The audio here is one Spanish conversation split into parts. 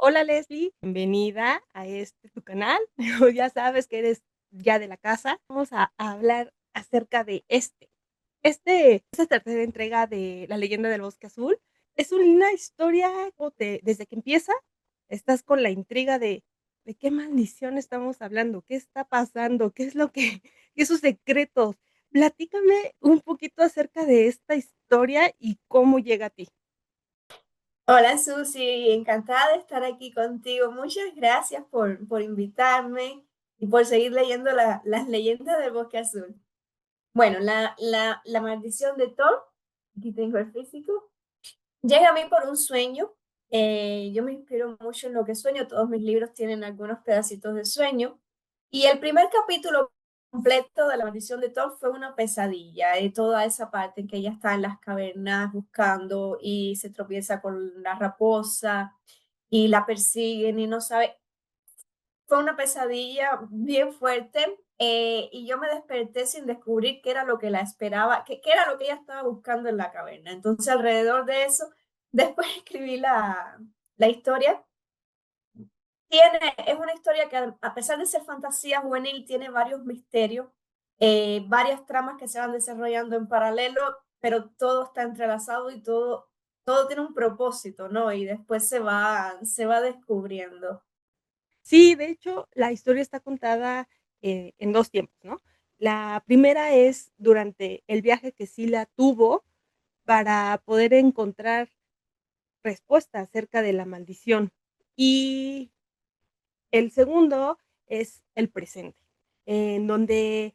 Hola Leslie, bienvenida a tu canal. Ya sabes que eres ya de la casa. Vamos a hablar acerca de esta tercera entrega de La Leyenda del Bosque Azul. Es una historia desde que empieza, estás con la intriga de qué maldición estamos hablando, qué está pasando, qué es lo que, qué sus secretos. Platícame un poquito acerca de esta historia y cómo llega a ti. Hola Susi, encantada de estar aquí contigo. Muchas gracias por invitarme y por seguir leyendo las leyendas del Bosque Azul. Bueno, la maldición de Thor, aquí tengo el físico, llega a mí por un sueño. Yo me inspiro mucho en lo que sueño, todos mis libros tienen algunos pedacitos de sueño. Y el primer capítulo completo de La maldición de Thor fue una pesadilla, toda esa parte en que ella está en las cavernas buscando y se tropieza con la raposa y la persiguen y no sabe. Fue una pesadilla bien fuerte, y yo me desperté sin descubrir qué era lo que la esperaba, qué era lo que ella estaba buscando en la caverna. Entonces, alrededor de eso, después escribí la historia. Es una historia que a pesar de ser fantasía juvenil, tiene varios misterios, varias tramas que se van desarrollando en paralelo, pero todo está entrelazado y todo tiene un propósito, ¿no? Y después se va descubriendo. Sí, de hecho, la historia está contada, en 2 tiempos, ¿no? La primera es durante el viaje que Sila tuvo para poder encontrar respuesta acerca de la maldición. Y el segundo es el presente, en donde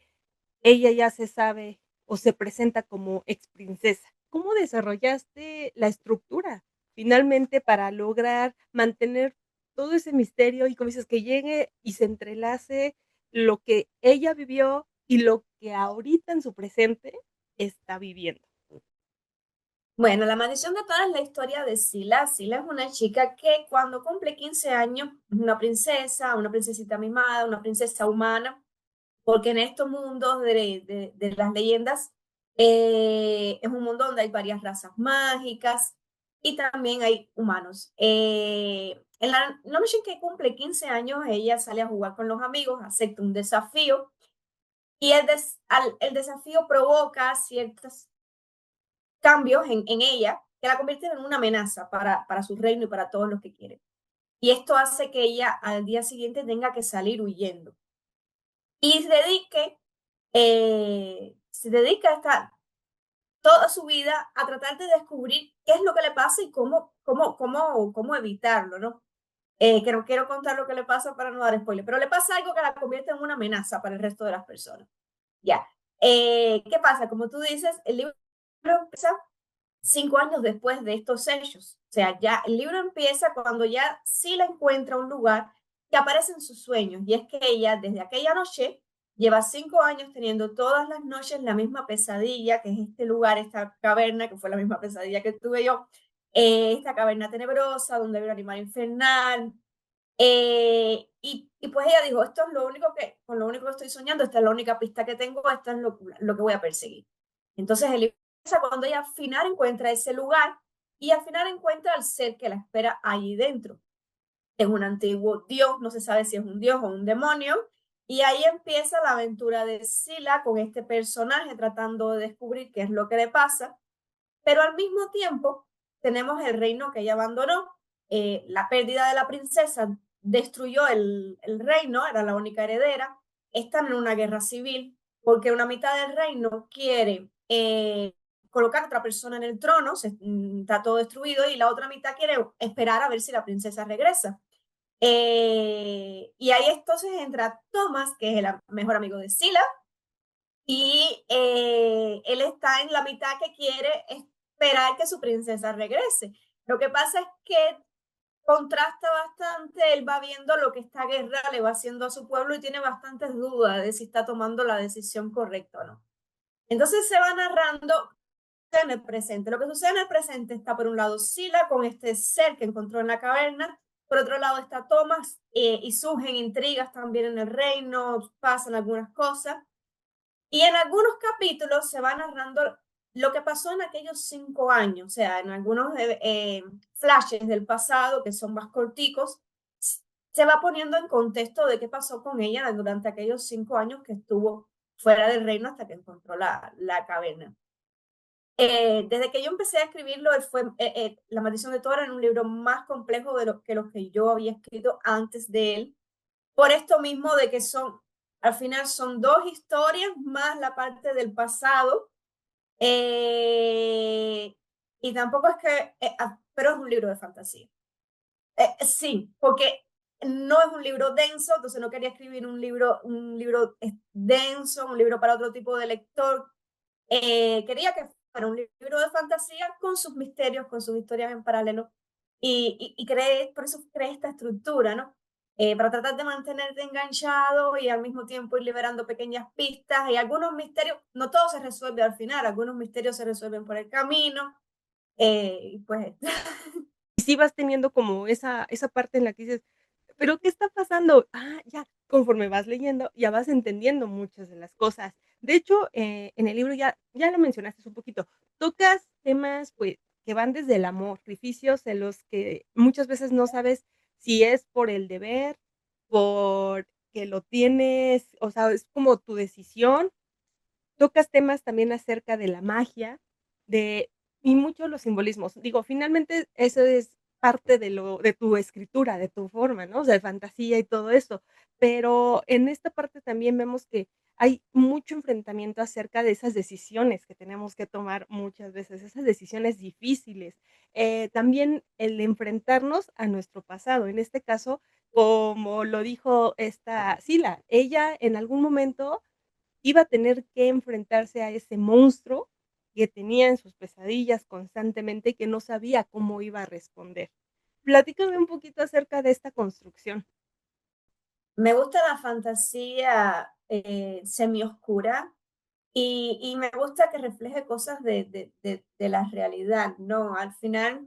ella ya se sabe o se presenta como ex princesa. ¿Cómo desarrollaste la estructura finalmente para lograr mantener todo ese misterio y como dices que llegue y se entrelace lo que ella vivió y lo que ahorita en su presente está viviendo? Bueno, La maldición de Thor es la historia de Sila. Sila es una chica que cuando cumple 15 años es una princesita mimada, una princesa humana, porque en estos mundos de las leyendas, es un mundo donde hay varias razas mágicas y también hay humanos. En la noche en que cumple 15 años, ella sale a jugar con los amigos, acepta un desafío y el desafío provoca ciertas cambios en ella que la convierten en una amenaza para su reino y para todos los que quieren. Y esto hace que ella al día siguiente tenga que salir huyendo. Y se dedica toda su vida a tratar de descubrir qué es lo que le pasa y cómo evitarlo, ¿no? Que no quiero contar lo que le pasa para no dar spoiler, pero le pasa algo que la convierte en una amenaza para el resto de las personas. Ya. ¿Qué pasa? Como tú dices, el libro empieza 5 años después de estos hechos. O sea, ya el libro empieza cuando ya sí la encuentra un lugar que aparece en sus sueños. Y es que ella, desde aquella noche, lleva 5 años teniendo todas las noches la misma pesadilla, que es este lugar, esta caverna, que fue la misma pesadilla que tuve yo, esta caverna tenebrosa donde hay un animal infernal. Y pues ella dijo, esto es con lo único que estoy soñando, esta es la única pista que tengo, esto es lo que voy a perseguir. Entonces el libro empieza cuando ella al final encuentra ese lugar y al final encuentra al ser que la espera allí dentro. Es un antiguo dios, no se sabe si es un dios o un demonio, y ahí empieza la aventura de Sila con este personaje tratando de descubrir qué es lo que le pasa, pero al mismo tiempo tenemos el reino que ella abandonó. La pérdida de la princesa destruyó el reino, era la única heredera. Están en una guerra civil porque una mitad del reino quiere colocar a otra persona en el trono, está todo destruido, y la otra mitad quiere esperar a ver si la princesa regresa. Y ahí entonces entra Thomas, que es el mejor amigo de Sila, y él está en la mitad que quiere esperar que su princesa regrese. Lo que pasa es que contrasta bastante, él va viendo lo que esta guerra le va haciendo a su pueblo y tiene bastantes dudas de si está tomando la decisión correcta o no. Entonces se va narrando en el presente. Lo que sucede en el presente está por un lado Sila con este ser que encontró en la caverna, por otro lado está Thomas, y surgen intrigas también en el reino, pasan algunas cosas. Y en algunos capítulos se va narrando lo que pasó en aquellos 5 años, o sea, en algunos flashes del pasado que son más corticos, se va poniendo en contexto de qué pasó con ella durante aquellos 5 años que estuvo fuera del reino hasta que encontró la caverna. Desde que yo empecé a escribirlo, La maldición de Thor era un libro más complejo de que los que yo había escrito antes de él, por esto mismo de que al final son dos historias más la parte del pasado, y tampoco es que, pero es un libro de fantasía. Sí, porque no es un libro denso, entonces no quería escribir un libro denso, un libro para otro tipo de lector. Quería que fuera un libro de fantasía con sus misterios, con sus historias en paralelo, y por eso creé esta estructura, ¿no? Para tratar de mantenerte enganchado y al mismo tiempo ir liberando pequeñas pistas y algunos misterios, no todo se resuelve al final, algunos misterios se resuelven por el camino, y pues Y sí vas teniendo como esa parte en la que dices: "¿Pero qué está pasando?". Ah, ya, conforme vas leyendo, ya vas entendiendo muchas de las cosas. De hecho, en el libro ya lo mencionaste un poquito, tocas temas, pues, que van desde el amor, sacrificios en los que muchas veces no sabes si es por el deber, porque lo tienes, o sea, es como tu decisión. Tocas temas también acerca de la magia, de y mucho los simbolismos. Digo, finalmente eso es parte de tu escritura, de tu forma, ¿no? O sea, de fantasía y todo eso. Pero en esta parte también vemos que hay mucho enfrentamiento acerca de esas decisiones que tenemos que tomar muchas veces, esas decisiones difíciles. También el enfrentarnos a nuestro pasado. En este caso, como lo dijo esta Sila, ella en algún momento iba a tener que enfrentarse a ese monstruo que tenía en sus pesadillas constantemente y que no sabía cómo iba a responder. Platícame un poquito acerca de esta construcción. me gusta la fantasía semioscura. Y me gusta que refleje cosas de la realidad, ¿no? Al final,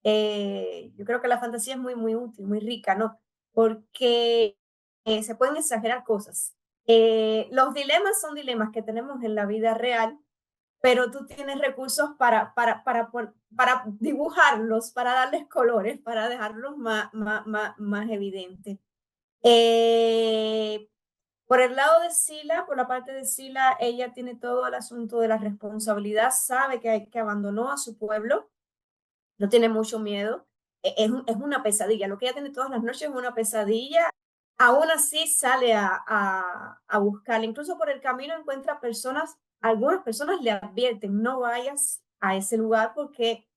yo creo que la fantasía es muy, muy útil, muy rica, ¿no? Porque se pueden exagerar cosas. Los dilemas son dilemas que tenemos en la vida real, pero tú tienes recursos para dibujarlos, para darles colores, para dejarlos más evidentes. Eh, por el lado de Sila, por la parte de Sila, ella tiene todo el asunto de la responsabilidad, sabe que abandonó a su pueblo, no tiene mucho miedo, es una pesadilla, lo que ella tiene todas las noches es una pesadilla, aún así sale a buscarla, incluso por el camino encuentra personas, algunas personas le advierten, no vayas a ese lugar porque,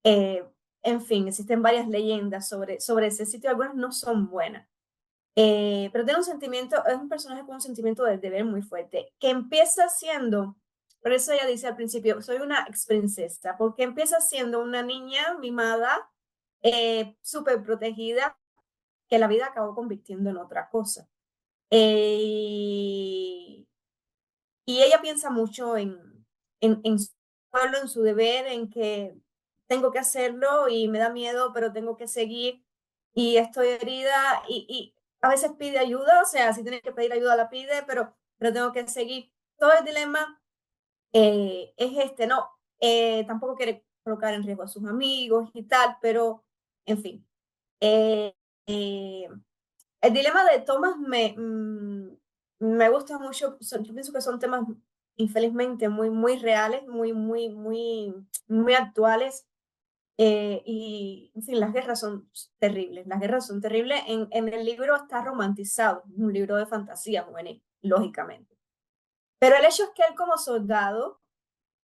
eh, en fin, existen varias leyendas sobre ese sitio, algunas no son buenas. Pero tiene un sentimiento, es un personaje con un sentimiento de deber muy fuerte, que empieza siendo, por eso ella dice al principio, soy una ex princesa, porque empieza siendo una niña mimada, súper protegida, que la vida acabó convirtiendo en otra cosa. Eh, y ella piensa mucho en su pueblo, en su deber, en que tengo que hacerlo y me da miedo, pero tengo que seguir y estoy herida y a veces pide ayuda, o sea, si tiene que pedir ayuda la pide, pero tengo que seguir. Todo el dilema es este, ¿no? Tampoco quiere colocar en riesgo a sus amigos y tal, pero en fin. Eh, eh, el dilema de Thomas me gusta mucho. Yo pienso que son temas infelizmente muy, muy reales, muy, muy, muy, muy actuales. Y, en fin, las guerras son terribles. Las guerras son terribles. En el libro está romantizado, un libro de fantasía juvenil, lógicamente. Pero el hecho es que él como soldado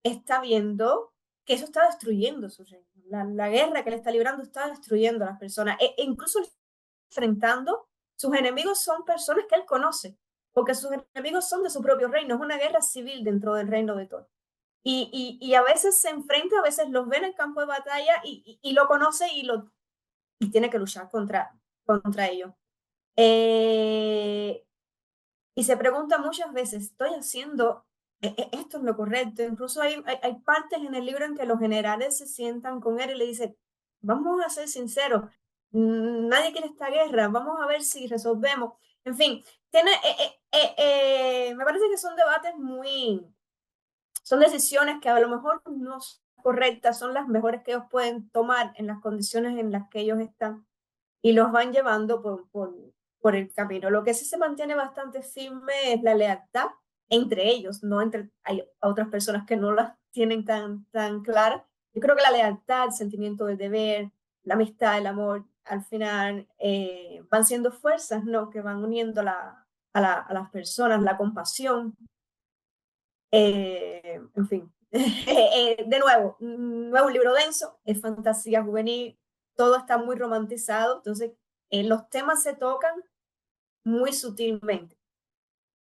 está viendo que eso está destruyendo su reino. La guerra que le está librando está destruyendo a las personas. Incluso enfrentando, sus enemigos son personas que él conoce, porque sus enemigos son de su propio reino, es una guerra civil dentro del reino de Thor. Y a veces se enfrenta, a veces los ve en el campo de batalla y lo conoce y tiene que luchar contra ellos. Eh, y se pregunta muchas veces, ¿estoy haciendo esto es lo correcto? Incluso hay partes en el libro en que los generales se sientan con él y le dicen, vamos a ser sinceros, nadie quiere esta guerra, vamos a ver si resolvemos. En fin, me parece que son debates muy, son decisiones que a lo mejor no son correctas, son las mejores que ellos pueden tomar en las condiciones en las que ellos están y los van llevando por el camino. Lo que sí se mantiene bastante firme es la lealtad entre ellos, no entre hay otras personas que no las tienen tan claras. Yo creo que la lealtad, el sentimiento del deber, la amistad, el amor, al final van siendo fuerzas, ¿no? Que van uniendo a las personas, la compasión, en fin. De nuevo, no es un libro denso, es fantasía juvenil, todo está muy romantizado, entonces los temas se tocan muy sutilmente.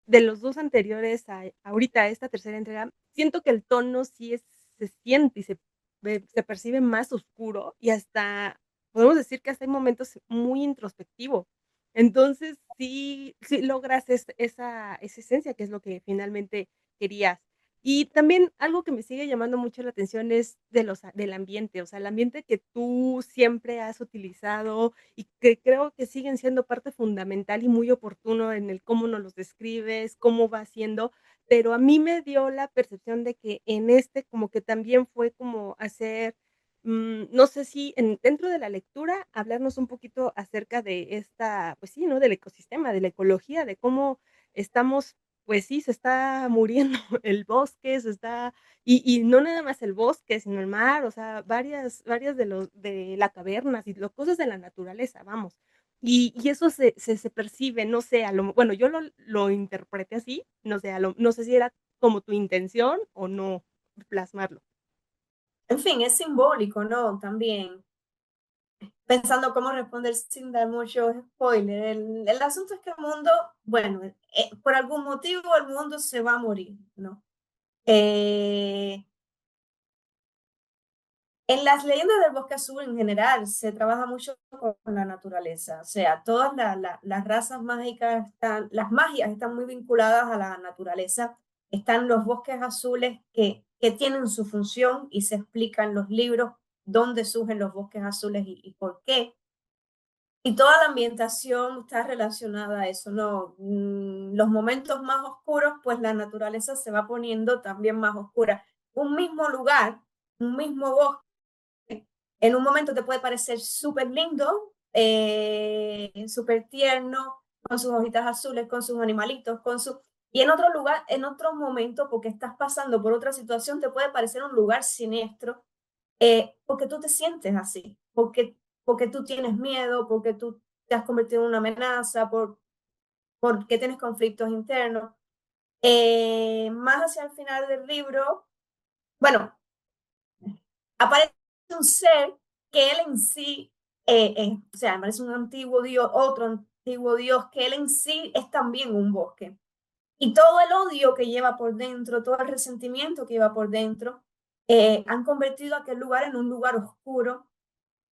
De los 2 anteriores a ahorita esta tercera entrega, siento que el tono sí se siente y se percibe más oscuro y hasta podemos decir que hasta hay momentos muy introspectivo. Entonces, sí logras esa esencia, que es lo que finalmente querías. Y también algo que me sigue llamando mucho la atención es del ambiente, o sea, el ambiente que tú siempre has utilizado y que creo que siguen siendo parte fundamental y muy oportuno en el cómo nos los describes, cómo va siendo, pero a mí me dio la percepción de que en como que también fue como hacer, no sé si dentro de la lectura, hablarnos un poquito acerca de pues sí, ¿no? Del ecosistema, de la ecología, de cómo estamos, pues sí, se está muriendo el bosque, y no nada más el bosque, sino el mar, o sea, varias de las cavernas y las cosas de la naturaleza, vamos. Y eso se percibe, no sé, bueno, yo lo interpreté así, no sé, no sé si era como tu intención o no plasmarlo. En fin, es simbólico, ¿no? También pensando cómo responder sin dar mucho spoiler. El asunto es que el mundo, bueno, por algún motivo el mundo se va a morir, ¿no? Eh, En las leyendas del bosque azul en general se trabaja mucho con la naturaleza, o sea, todas las razas mágicas las magias están muy vinculadas a la naturaleza. Están los bosques azules que tienen su función y se explica en los libros dónde surgen los bosques azules y por qué. Y toda la ambientación está relacionada a eso, ¿no? Los momentos más oscuros, pues la naturaleza se va poniendo también más oscura. Un mismo lugar, un mismo bosque en un momento te puede parecer súper lindo, súper tierno, con sus hojitas azules, con sus animalitos, Y en otro lugar, en otro momento, porque estás pasando por otra situación, te puede parecer un lugar siniestro, porque tú te sientes así, porque tú tienes miedo, porque tú te has convertido en una amenaza, porque tienes conflictos internos. Más hacia el final del libro, bueno, aparece un ser que él en sí, o sea, aparece un antiguo dios, otro antiguo dios, que él en sí es también un bosque. Y todo el odio que lleva por dentro, todo el resentimiento que lleva por dentro, han convertido aquel lugar en un lugar oscuro,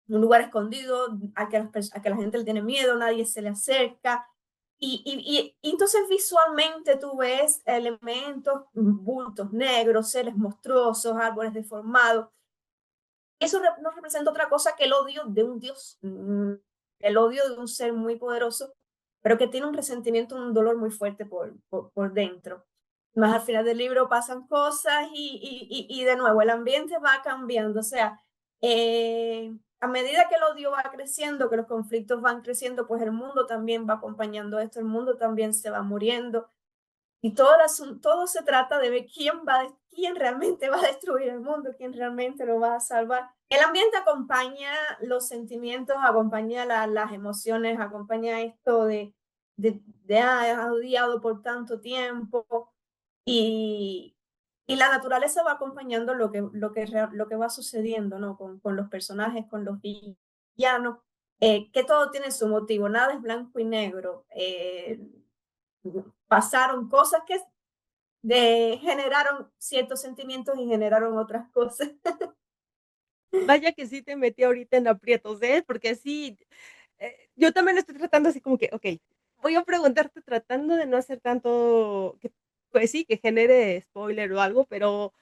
un lugar escondido, a que la gente le tiene miedo, nadie se le acerca. Y entonces visualmente tú ves elementos, bultos negros, seres monstruosos, árboles deformados, eso no representa otra cosa que el odio de un Dios, el odio de un ser muy poderoso, pero que tiene un resentimiento, un dolor muy fuerte por dentro. Más al final del libro pasan cosas y de nuevo el ambiente va cambiando, o sea, a medida que el odio va creciendo, que los conflictos van creciendo, pues el mundo también va acompañando esto, el mundo también se va muriendo, y todo se trata de ver quién realmente va a destruir el mundo, quién realmente lo va a salvar. El ambiente acompaña los sentimientos, acompaña las emociones, acompaña esto de has odiado por tanto tiempo y, y la naturaleza va acompañando lo que va sucediendo, ¿no? Con los personajes, con los villanos, que todo tiene su motivo, nada es blanco y negro. Pasaron cosas que generaron ciertos sentimientos y generaron otras cosas. Vaya que sí te metí ahorita en aprietos, ¿eh? Porque sí, yo también estoy tratando así como que, okey, voy a preguntarte tratando de no hacer tanto que, pues sí, que genere spoiler o algo, pero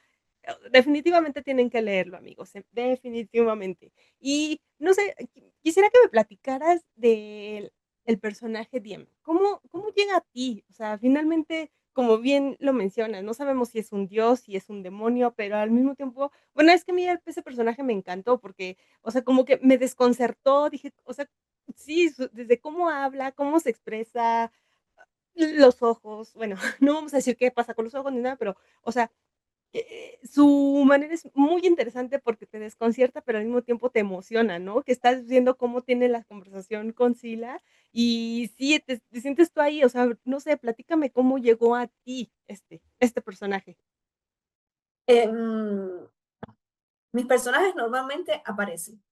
definitivamente tienen que leerlo, amigos, definitivamente. Y no sé, quisiera que me platicaras del el personaje Diem. ¿Cómo llega a ti? O sea, finalmente, como bien lo mencionas, no sabemos si es un dios, si es un demonio, pero al mismo tiempo, bueno, es que a mí ese personaje me encantó porque, o sea, como que me desconcertó, dije, o sea, sí, desde cómo habla, cómo se expresa, los ojos, bueno, no vamos a decir qué pasa con los ojos ni nada, pero, o sea, su manera es muy interesante porque te desconcierta, pero al mismo tiempo te emociona, ¿no? Que estás viendo cómo tiene la conversación con Sila y sí, te sientes tú ahí, o sea, no sé, platícame cómo llegó a ti este personaje. Em, Mis personajes normalmente aparecen.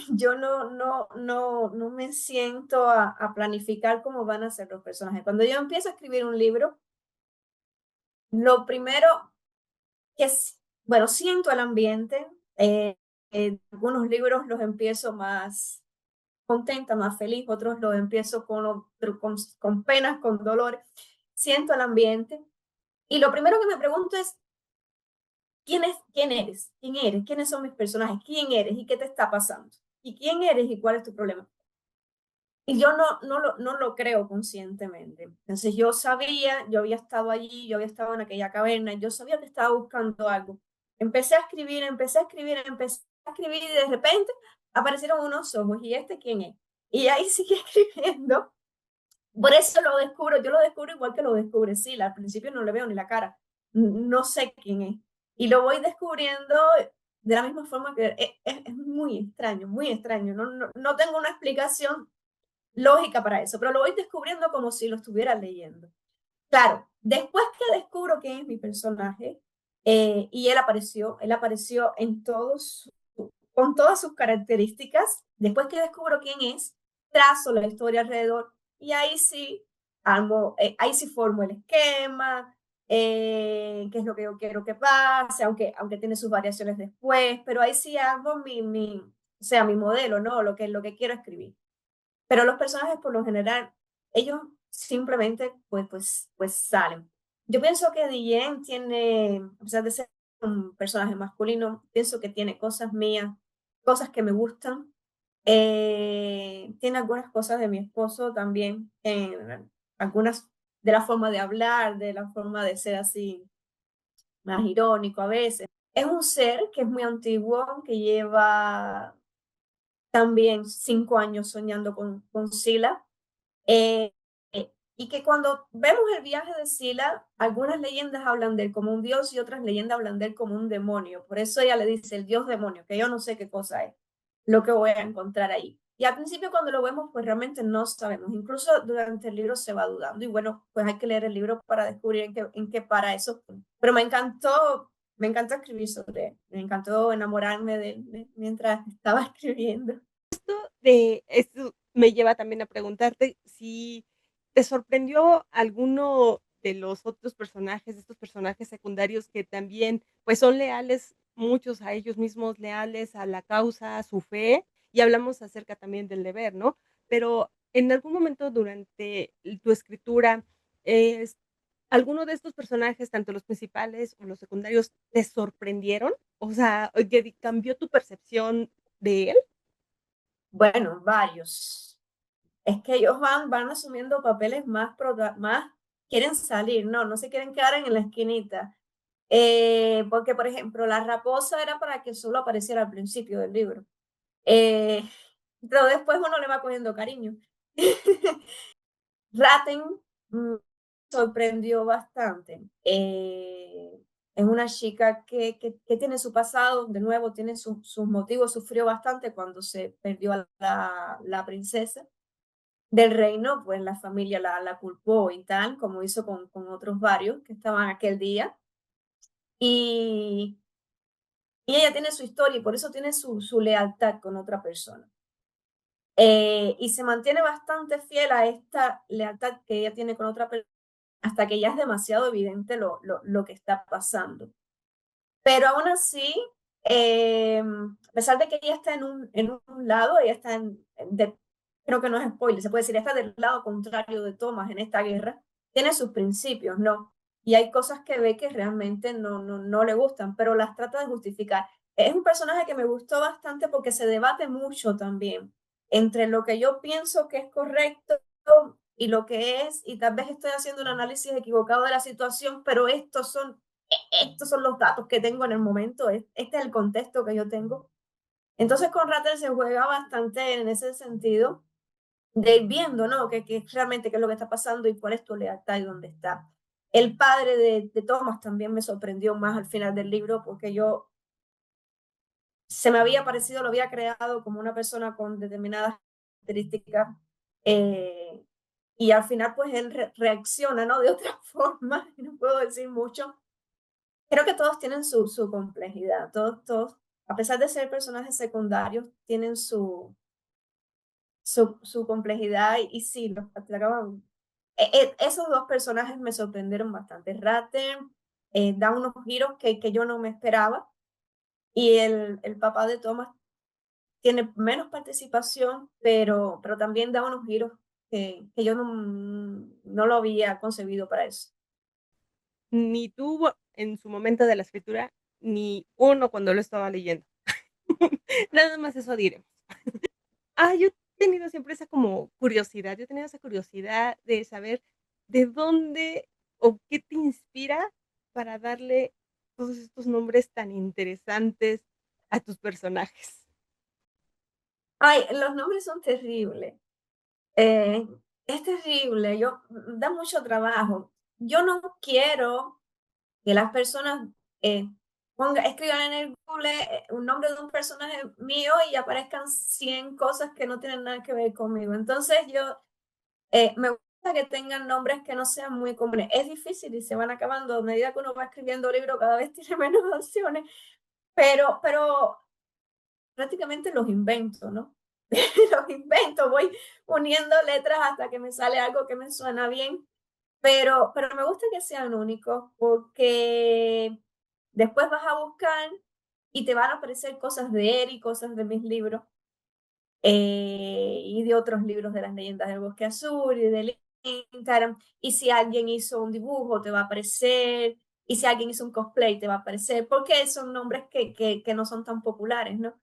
Yo no me siento a planificar cómo van a ser los personajes. Cuando yo empiezo a escribir un libro, lo primero que es, bueno, siento el ambiente. Algunos libros los empiezo más contenta, más feliz, otros los empiezo con penas, con dolores. Siento el ambiente. Y lo primero que me pregunto es, quién eres? ¿Quién eres? ¿Quiénes son mis personajes? ¿Quién eres? ¿Y qué te está pasando? ¿Y quién eres y cuál es tu problema? Y yo no lo creo conscientemente. Entonces yo sabía, yo había estado allí, yo había estado en aquella caverna, yo sabía que estaba buscando algo. Empecé a escribir, empecé a escribir, empecé a escribir y de repente aparecieron unos ojos. ¿Y este quién es? Y ahí sigue escribiendo. Por eso lo descubro, yo lo descubro igual que lo descubre Sila. Al principio no le veo ni la cara, no sé quién es. Y lo voy descubriendo de la misma forma que es muy extraño. No tengo una explicación lógica para eso, pero lo voy descubriendo como si lo estuviera leyendo. Claro, después que descubro quién es mi personaje, y él apareció en todos, con todas sus características, después que descubro quién es, trazo la historia alrededor y ahí sí ahí sí formo el esquema, qué es lo que yo quiero que pase, aunque tiene sus variaciones después, pero ahí sí hago o sea, mi modelo, ¿no? Lo que quiero escribir. Pero los personajes, por lo general, ellos simplemente pues salen. Yo pienso que Diane tiene, a pesar de ser un personaje masculino, pienso que tiene cosas mías, cosas que me gustan. Tiene algunas cosas de mi esposo también, algunas de la forma de hablar, de la forma de ser así, más irónico a veces. Es un ser que es muy antiguo, que lleva también 5 años soñando con Sila. Eh, y que cuando vemos el viaje de Sila, algunas leyendas hablan de él como un dios y otras leyendas hablan de él como un demonio. Por eso ella le dice el dios demonio, que yo no sé qué cosa es lo que voy a encontrar ahí. Y al principio cuando lo vemos, pues realmente no sabemos. Incluso durante el libro se va dudando. Y bueno, pues hay que leer el libro para descubrir en qué para eso. Pero me encantó escribir sobre él. Me encantó enamorarme de él mientras estaba escribiendo. De esto me lleva también a preguntarte si te sorprendió alguno de los otros personajes, de estos personajes secundarios que también, pues, son leales, muchos a ellos mismos, leales a la causa, a su fe, y hablamos acerca también del deber, ¿no? Pero, en algún momento durante tu escritura, es ¿alguno de estos personajes, tanto los principales o los secundarios, te sorprendieron? O sea, que cambió tu percepción de él. Bueno, varios. Es que ellos van asumiendo papeles más quieren salir, no se quieren quedar en la esquinita. Porque, por ejemplo, la raposa era para que solo apareciera al principio del libro. Eh, pero después uno le va cogiendo cariño. Ratten sorprendió bastante. Es una chica que tiene su pasado, de nuevo, tiene sus motivos, sufrió bastante cuando se perdió a la princesa del reino, pues la familia la culpó y tal, como hizo con otros varios que estaban aquel día. Y, y ella tiene su historia y por eso tiene su lealtad con otra persona. Y se mantiene bastante fiel a esta lealtad que ella tiene con otra persona hasta que ya es demasiado evidente lo que está pasando. Pero aún así, a pesar de que ella está en un lado, ella está creo que no es spoiler, se puede decir, está del lado contrario de Thomas en esta guerra, tiene sus principios, ¿no? Y hay cosas que ve que realmente no le gustan, pero las trata de justificar. Es un personaje que me gustó bastante porque se debate mucho también entre lo que yo pienso que es correcto y lo que es, y tal vez estoy haciendo un análisis equivocado de la situación, pero estos son los datos que tengo en el momento, este es el contexto que yo tengo. Entonces con Rattle se juega bastante en ese sentido de ir viendo, ¿no? Que realmente qué es lo que está pasando y cuál es tu lealtad y dónde está. El padre de Thomas también me sorprendió más al final del libro porque yo se me había parecido, lo había creado como una persona con determinadas características y al final pues él reacciona, ¿no? De otra forma, no puedo decir mucho. Creo que todos tienen su complejidad, todos, a pesar de ser personajes secundarios, tienen su complejidad y sí, esos dos personajes me sorprendieron bastante. Ratter da unos giros que yo no me esperaba y el papá de Thomas tiene menos participación, pero también da unos giros que yo no lo había concebido para eso. Ni tú en su momento de la escritura, ni uno cuando lo estaba leyendo. Nada más eso diremos. Yo he tenido siempre esa como curiosidad, yo he tenido esa curiosidad de saber de dónde o qué te inspira para darle todos estos nombres tan interesantes a tus personajes. Ay, los nombres son terribles. Eh, es terrible, da mucho trabajo. Yo no quiero que las personas escriban en el Google un nombre de un personaje mío y aparezcan 100 cosas que no tienen nada que ver conmigo. Entonces me gusta que tengan nombres que no sean muy comunes. Es difícil y se van acabando a medida que uno va escribiendo libros, cada vez tiene menos opciones, pero prácticamente los invento, ¿no? Los invento, voy poniendo letras hasta que me sale algo que me suena bien, pero me gusta que sean únicos porque después vas a buscar y te van a aparecer cosas de él y cosas de mis libros y de otros libros de las leyendas del Bosque Azul y del Instagram. Y si alguien hizo un dibujo, te va a aparecer. Y si alguien hizo un cosplay, te va a aparecer, porque son nombres que no son tan populares, ¿no?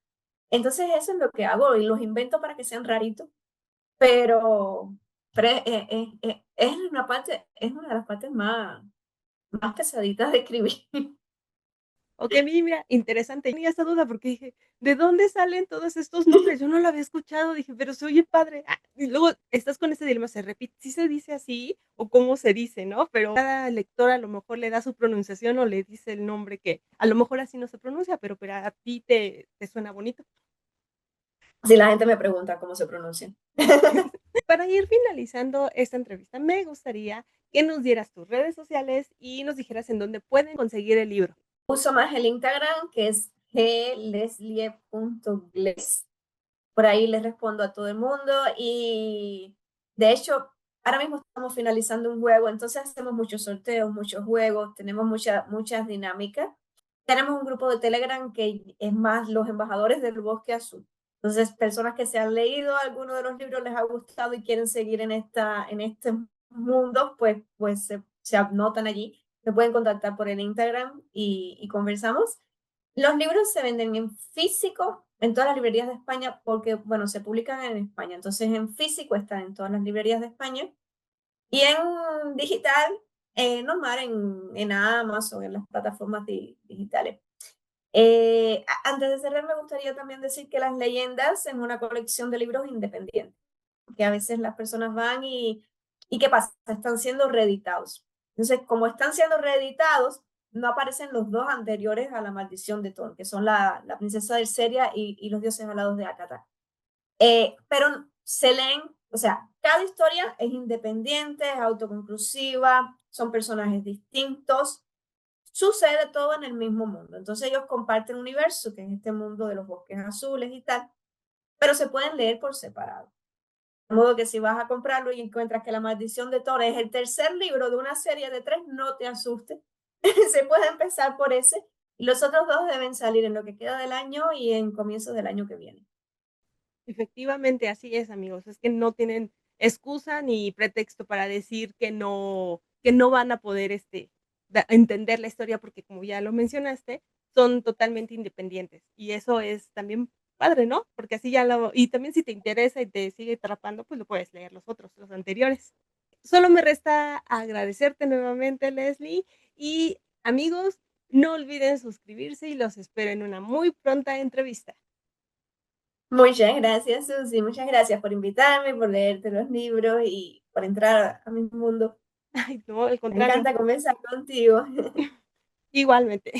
Entonces eso es lo que hago y los invento para que sean raritos, pero, pero es una de las partes más pesaditas de escribir. Okey, mira, interesante. Tenía esa duda porque dije: "¿De dónde salen todos estos nombres?". Yo no lo había escuchado, dije: "Pero se oye padre". Y luego estás con ese dilema, ¿se repite? ¿Sí se dice así o cómo se dice, no? Pero cada lector a lo mejor le da su pronunciación o le dice el nombre que a lo mejor así no se pronuncia, pero a ti te suena bonito. Si la gente me pregunta cómo se pronuncia. Para ir finalizando esta entrevista, me gustaría que nos dieras tus redes sociales y nos dijeras en dónde pueden conseguir el libro. Uso más el Instagram, que es gleslie.gles. Por ahí les respondo a todo el mundo y de hecho ahora mismo estamos finalizando un juego, entonces hacemos muchos sorteos, muchos juegos, tenemos muchas dinámicas. Tenemos un grupo de Telegram que es más los embajadores del Bosque Azul. Entonces, personas que se han leído alguno de los libros, les ha gustado y quieren seguir en este mundo, pues se anotan allí. Me pueden contactar por el Instagram y conversamos. Los libros se venden en físico en todas las librerías de España porque, bueno, se publican en España. Entonces, en físico están en todas las librerías de España y en digital, normal, en Amazon, en las plataformas digitales. Antes de cerrar, me gustaría también decir que Las Leyendas es una colección de libros independientes, que a veces las personas van y ¿qué pasa? Están siendo reeditados. Entonces, como están siendo reeditados, no aparecen los dos anteriores a La Maldición de Thor, que son la Princesa del Seria y Los Dioses Alados de Akata. Pero se leen, o sea, cada historia es independiente, es autoconclusiva, son personajes distintos, sucede todo en el mismo mundo. Entonces ellos comparten un universo, que es este mundo de los bosques azules y tal, pero se pueden leer por separado. De modo que si vas a comprarlo y encuentras que La Maldición de Thor es el tercer libro de una serie de 3, no te asustes. Se puede empezar por ese y los otros dos deben salir en lo que queda del año y en comienzos del año que viene. Efectivamente, así es, amigos. Es que no tienen excusa ni pretexto para decir que no van a poder, entender la historia, porque como ya lo mencionaste, son totalmente independientes. Y eso es también padre, ¿no? Porque así ya lo y también si te interesa y te sigue atrapando, pues lo puedes leer los otros, los anteriores. Solo me resta agradecerte nuevamente, Leslie, y amigos, no olviden suscribirse y los espero en una muy pronta entrevista. Muchas gracias, Susi. Muchas gracias por invitarme, por leerte los libros y por entrar a mi mundo. Ay, no, al Me contrario, encanta conversar contigo. igualmente.